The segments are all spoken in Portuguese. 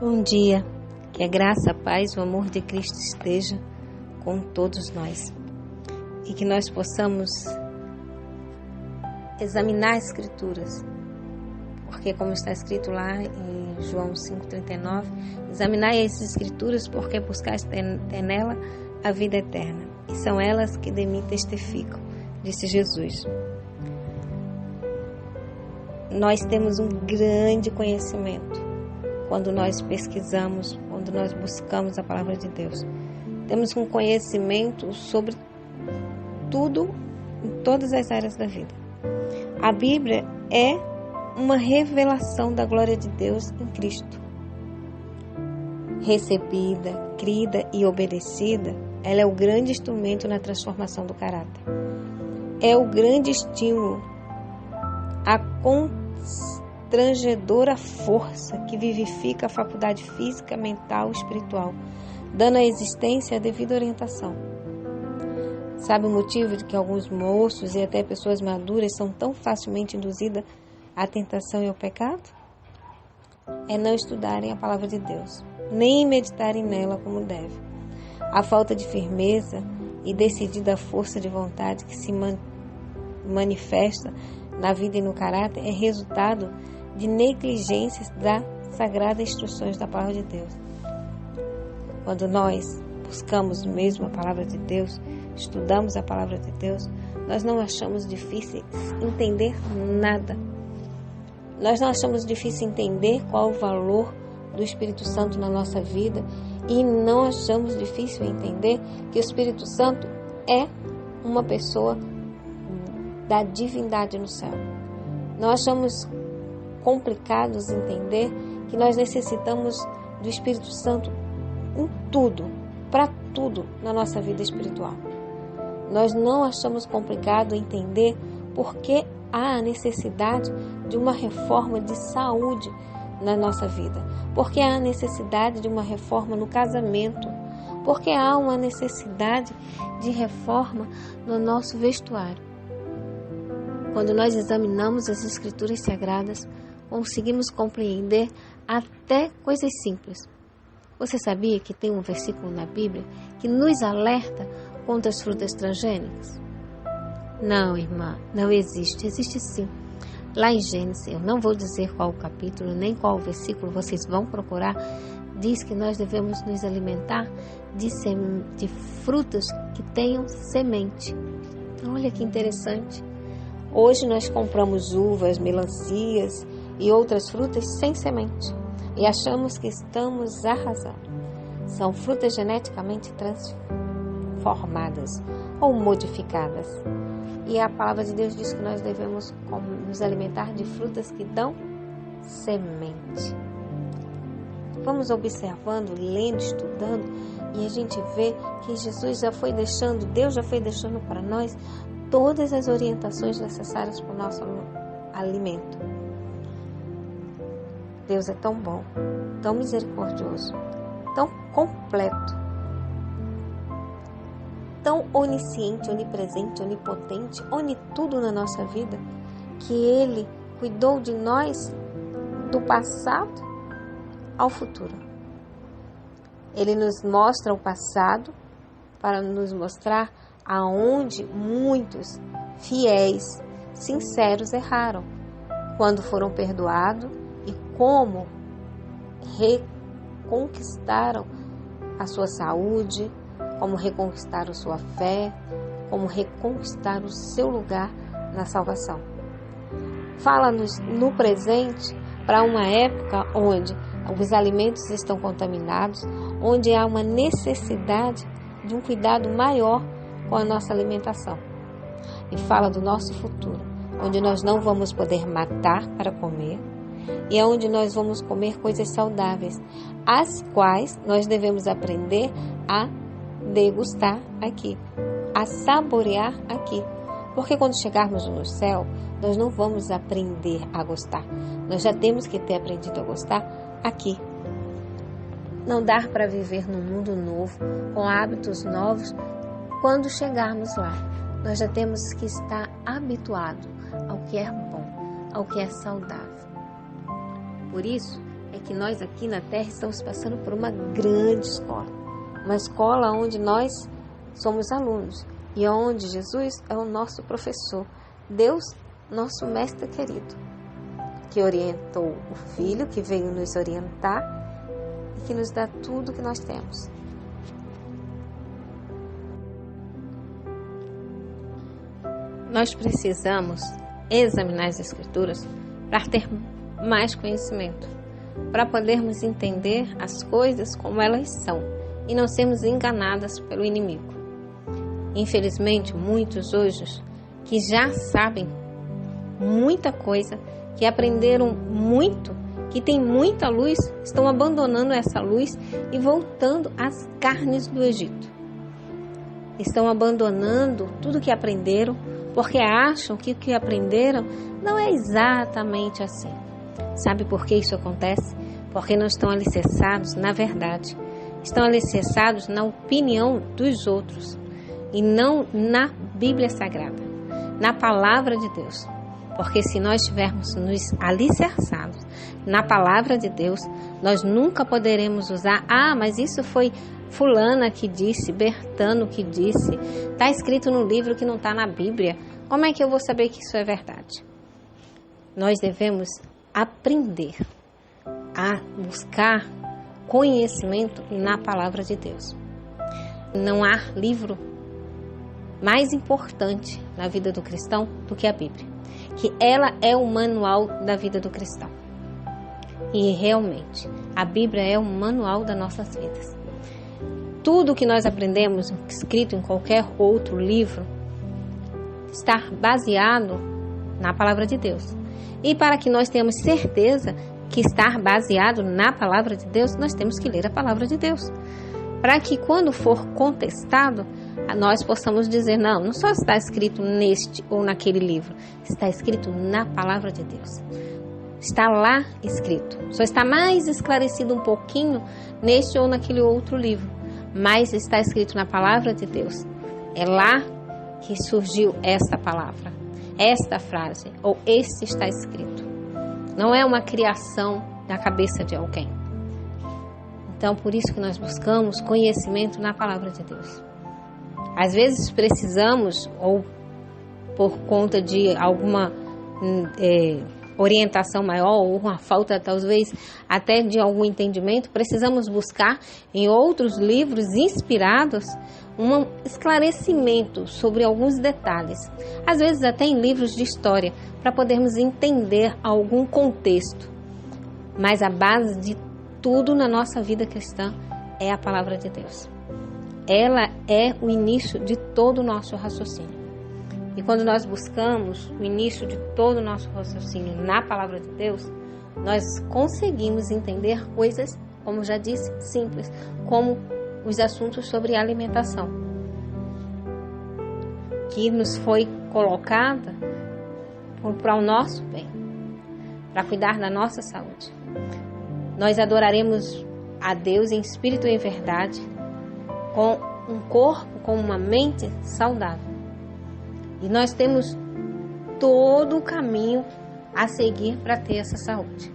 Bom dia, que a graça, a paz, o amor de Cristo esteja com todos nós e que nós possamos examinar as Escrituras, porque como está escrito lá em João 5,39, examinai as Escrituras porque buscais ter nela a vida eterna, e são elas que de mim testificam, disse Jesus. Nós temos um grande conhecimento quando nós pesquisamos, quando nós buscamos a palavra de Deus. Temos um conhecimento sobre tudo, em todas as áreas da vida. A Bíblia é uma revelação da glória de Deus em Cristo. Recebida, crida e obedecida, ela é o grande instrumento na transformação do caráter. É o grande estímulo, a constrangedora força que vivifica a faculdade física, mental e espiritual, dando à existência a devida orientação. Sabe o motivo de que alguns moços e até pessoas maduras são tão facilmente induzidas à tentação e ao pecado? É não estudarem a palavra de Deus, nem meditarem nela como deve. A falta de firmeza e decidida força de vontade que se manifesta na vida e no caráter é resultado de negligências das sagradas instruções da palavra de Deus. Quando nós buscamos mesmo a palavra de Deus, estudamos a palavra de Deus, nós não achamos difícil entender nada. Nós não achamos difícil entender qual o valor do Espírito Santo na nossa vida e não achamos difícil entender que o Espírito Santo é uma pessoa da divindade no céu. Não achamos complicados entender que nós necessitamos do Espírito Santo em tudo, para tudo na nossa vida espiritual. Nós não achamos complicado entender porque há a necessidade de uma reforma de saúde na nossa vida, porque há a necessidade de uma reforma no casamento, porque há uma necessidade de reforma no nosso vestuário. Quando nós examinamos as Escrituras Sagradas, conseguimos compreender até coisas simples. Você sabia que tem um versículo na Bíblia que nos alerta contra as frutas transgênicas? Não, irmã, não existe. Existe sim. Lá em Gênesis, eu não vou dizer qual o capítulo, nem qual o versículo, vocês vão procurar, diz que nós devemos nos alimentar de frutas que tenham semente. Olha que interessante. Hoje nós compramos uvas, melancias e outras frutas sem semente e achamos que estamos arrasando. São frutas geneticamente transformadas ou modificadas. E a palavra de Deus diz que nós devemos nos alimentar de frutas que dão semente. Vamos observando, lendo, estudando e a gente vê que Jesus já foi deixando, Deus já foi deixando para nós todas as orientações necessárias para o nosso alimento. Deus é tão bom, tão misericordioso, tão completo, tão onisciente, onipresente, onipotente, tudo na nossa vida, que Ele cuidou de nós do passado ao futuro. Ele nos mostra o passado para nos mostrar aonde muitos fiéis, sinceros erraram, quando foram perdoados e como reconquistaram a sua saúde, como reconquistaram sua fé, como reconquistaram o seu lugar na salvação. Fala-nos no presente para uma época onde os alimentos estão contaminados, onde há uma necessidade de um cuidado maior com a nossa alimentação. E fala do nosso futuro, onde nós não vamos poder matar para comer e onde nós vamos comer coisas saudáveis, as quais nós devemos aprender a degustar aqui, a saborear aqui. Porque quando chegarmos no céu, nós não vamos aprender a gostar. Nós já temos que ter aprendido a gostar aqui. Não dá para viver num mundo novo, com hábitos novos, quando chegarmos lá. Nós já temos que estar habituados ao que é bom, ao que é saudável. Por isso é que nós aqui na Terra estamos passando por uma grande escola. Uma escola onde nós somos alunos e onde Jesus é o nosso professor. Deus, nosso mestre querido, que orientou o Filho, que veio nos orientar e que nos dá tudo que nós temos. Nós precisamos examinar as Escrituras para ter mais conhecimento, para podermos entender as coisas como elas são e não sermos enganadas pelo inimigo. Infelizmente, muitos hoje que já sabem muita coisa, que aprenderam muito, que têm muita luz, estão abandonando essa luz e voltando às carnes do Egito. Estão abandonando tudo que aprenderam, porque acham que o que aprenderam não é exatamente assim. Sabe por que isso acontece? Porque não estão alicerçados na verdade. Estão alicerçados na opinião dos outros e não na Bíblia Sagrada, na Palavra de Deus. Porque se nós estivermos nos alicerçados na Palavra de Deus, nós nunca poderemos usar, mas isso foi fulana que disse, Bertano que disse, está escrito no livro que não está na Bíblia. Como é que eu vou saber que isso é verdade? Nós devemos aprender a buscar conhecimento na Palavra de Deus. Não há livro mais importante na vida do cristão do que a Bíblia, que ela é o manual da vida do cristão. E realmente, a Bíblia é o manual das nossas vidas. Tudo que nós aprendemos escrito em qualquer outro livro está baseado na Palavra de Deus. E para que nós tenhamos certeza que está baseado na Palavra de Deus, nós temos que ler a Palavra de Deus. Para que quando for contestado, nós possamos dizer, não só está escrito neste ou naquele livro, está escrito na Palavra de Deus. Está lá escrito. Só está mais esclarecido um pouquinho neste ou naquele outro livro, mas está escrito na Palavra de Deus. É lá que surgiu esta palavra, esta frase, ou este está escrito. Não é uma criação da cabeça de alguém. Então, por isso que nós buscamos conhecimento na Palavra de Deus. Às vezes precisamos, ou por conta de alguma orientação maior, ou uma falta talvez até de algum entendimento, precisamos buscar em outros livros inspirados um esclarecimento sobre alguns detalhes. Às vezes até em livros de história, para podermos entender algum contexto. Mas a base de tudo na nossa vida cristã é a Palavra de Deus. Ela é o início de todo o nosso raciocínio. E quando nós buscamos o início de todo o nosso raciocínio na Palavra de Deus, nós conseguimos entender coisas, como já disse, simples, como os assuntos sobre alimentação, que nos foi colocada para o nosso bem, para cuidar da nossa saúde. Nós adoraremos a Deus em espírito e em verdade, com um corpo, com uma mente saudável. E nós temos todo o caminho a seguir para ter essa saúde,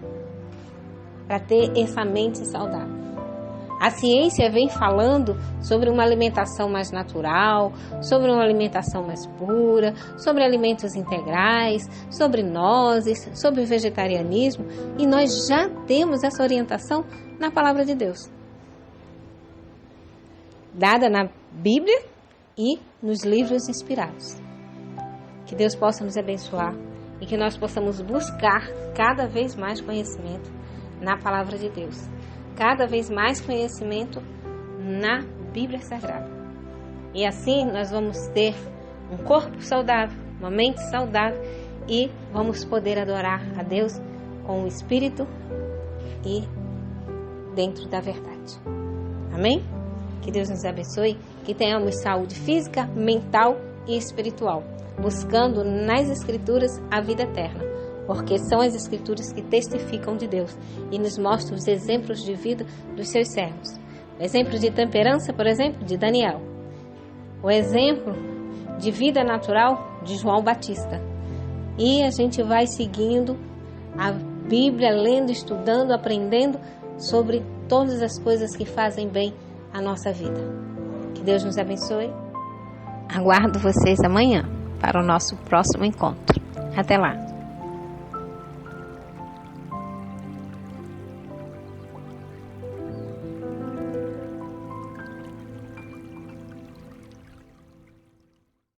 para ter essa mente saudável. A ciência vem falando sobre uma alimentação mais natural, sobre uma alimentação mais pura, sobre alimentos integrais, sobre nozes, sobre vegetarianismo, e nós já temos essa orientação na Palavra de Deus, dada na Bíblia e nos livros inspirados. Que Deus possa nos abençoar e que nós possamos buscar cada vez mais conhecimento na Palavra de Deus, cada vez mais conhecimento na Bíblia Sagrada. E assim nós vamos ter um corpo saudável, uma mente saudável e vamos poder adorar a Deus com o Espírito e dentro da verdade. Amém? Que Deus nos abençoe, que tenhamos saúde física, mental e espiritual, buscando nas Escrituras a vida eterna, porque são as Escrituras que testificam de Deus e nos mostram os exemplos de vida dos seus servos. O exemplo de temperança, por exemplo, de Daniel. O exemplo de vida natural de João Batista. E a gente vai seguindo a Bíblia, lendo, estudando, aprendendo sobre todas as coisas que fazem bem à nossa vida. Que Deus nos abençoe. Aguardo vocês amanhã para o nosso próximo encontro. Até lá!